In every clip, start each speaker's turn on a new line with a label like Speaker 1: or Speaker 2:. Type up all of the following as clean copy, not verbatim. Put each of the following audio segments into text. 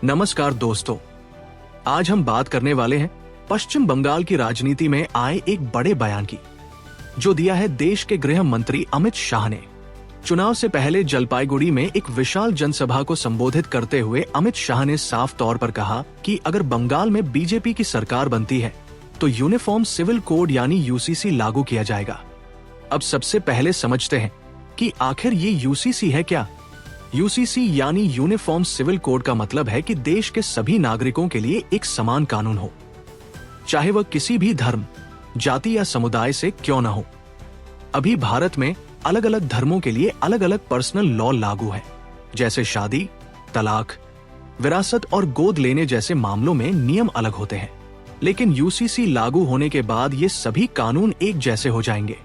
Speaker 1: नमस्कार दोस्तों, आज हम बात करने वाले हैं पश्चिम बंगाल की राजनीति में आए एक बड़े बयान की, जो दिया है देश के गृह मंत्री अमित शाह ने। चुनाव से पहले जलपाईगुड़ी में एक विशाल जनसभा को संबोधित करते हुए अमित शाह ने साफ तौर पर कहा कि अगर बंगाल में बीजेपी की सरकार बनती है तो यूनिफॉर्म सिविल कोड यानी यूसीसी लागू किया जाएगा। अब सबसे पहले समझते हैं कि आखिर ये यूसीसी है क्या। यूसीसी यानी यूनिफॉर्म सिविल कोड का मतलब है कि देश के सभी नागरिकों के लिए एक समान कानून हो, चाहे वह किसी भी धर्म, जाति या समुदाय से क्यों न हो। अभी भारत में अलग अलग धर्मों के लिए अलग अलग पर्सनल लॉ लागू है, जैसे शादी, तलाक, विरासत और गोद लेने जैसे मामलों में नियम अलग होते हैं। लेकिन यूसीसी लागू होने के बाद ये सभी कानून एक जैसे हो जाएंगे।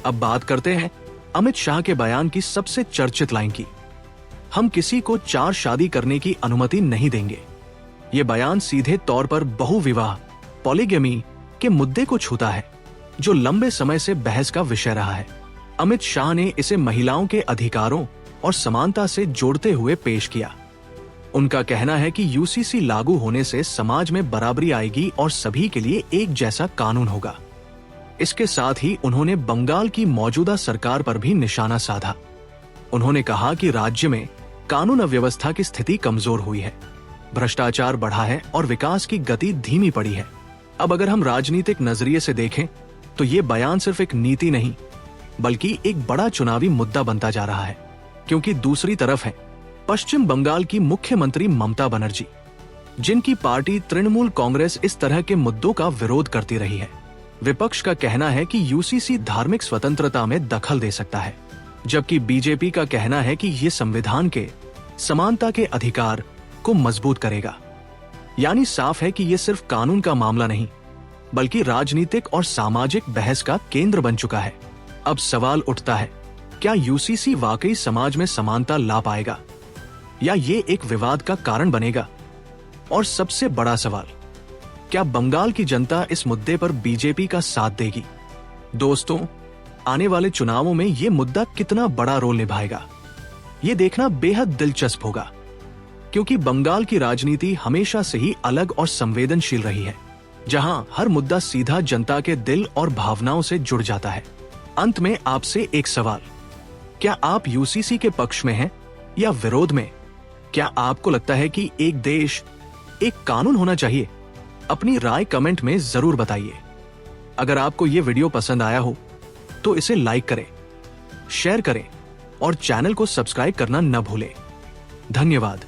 Speaker 1: अब बात करते हैं अमित शाह के बयान की सबसे चर्चित लाइन की। हम किसी को 4 शादी करने की अनुमति नहीं देंगे। ये बयान सीधे तौर पर बहुविवाह, पॉलीगैमी के मुद्दे को छूता है, जो लंबे समय से बहस का विषय रहा है। अमित शाह ने इसे महिलाओं के अधिकारों और समानता से जोड़ते हुए पेश किया। उनका कहना है कि यूसीसी लागू होने से समाज में बराबरी आएगी और सभी के लिए एक जैसा कानून होगा। इसके साथ ही उन्होंने बंगाल की मौजूदा सरकार पर भी निशाना साधा। उन्होंने कहा कि राज्य में कानून व्यवस्था की स्थिति कमजोर हुई है, भ्रष्टाचार बढ़ा है और विकास की गति धीमी पड़ी है। अब अगर हम राजनीतिक नजरिए से देखें तो ये बयान सिर्फ एक नीति नहीं, बल्कि एक बड़ा चुनावी मुद्दा बनता जा रहा है, क्योंकि दूसरी तरफ है पश्चिम बंगाल की मुख्यमंत्री ममता बनर्जी, जिनकी पार्टी तृणमूल कांग्रेस इस तरह के मुद्दों का विरोध करती रही है। विपक्ष का कहना है कि यूसीसी धार्मिक स्वतंत्रता में दखल दे सकता है, जबकि बीजेपी का कहना है कि ये संविधान के समानता के अधिकार को मजबूत करेगा। यानी साफ है कि ये सिर्फ कानून का मामला नहीं, बल्कि राजनीतिक और सामाजिक बहस का केंद्र बन चुका है। अब सवाल उठता है, क्या यूसीसी वाकई समाज में समानता ला पाएगा या ये एक विवाद का कारण बनेगा? और सबसे बड़ा सवाल, क्या बंगाल की जनता इस मुद्दे पर बीजेपी का साथ देगी? दोस्तों, आने वाले चुनावों में ये मुद्दा कितना बड़ा रोल निभाएगा, ये देखना बेहद दिलचस्प होगा, क्योंकि बंगाल की राजनीति हमेशा से ही अलग और संवेदनशील रही है, जहां हर मुद्दा सीधा जनता के दिल और भावनाओं से जुड़ जाता है। अंत में आपसे एक सवाल, क्या आप यूसीसी के पक्ष में हैं या विरोध में? क्या आपको लगता है कि एक देश, एक कानून होना चाहिए? अपनी राय कमेंट में जरूर बताइए। अगर आपको ये वीडियो पसंद आया हो तो इसे लाइक करें, शेयर करें और चैनल को सब्सक्राइब करना न भूलें। धन्यवाद।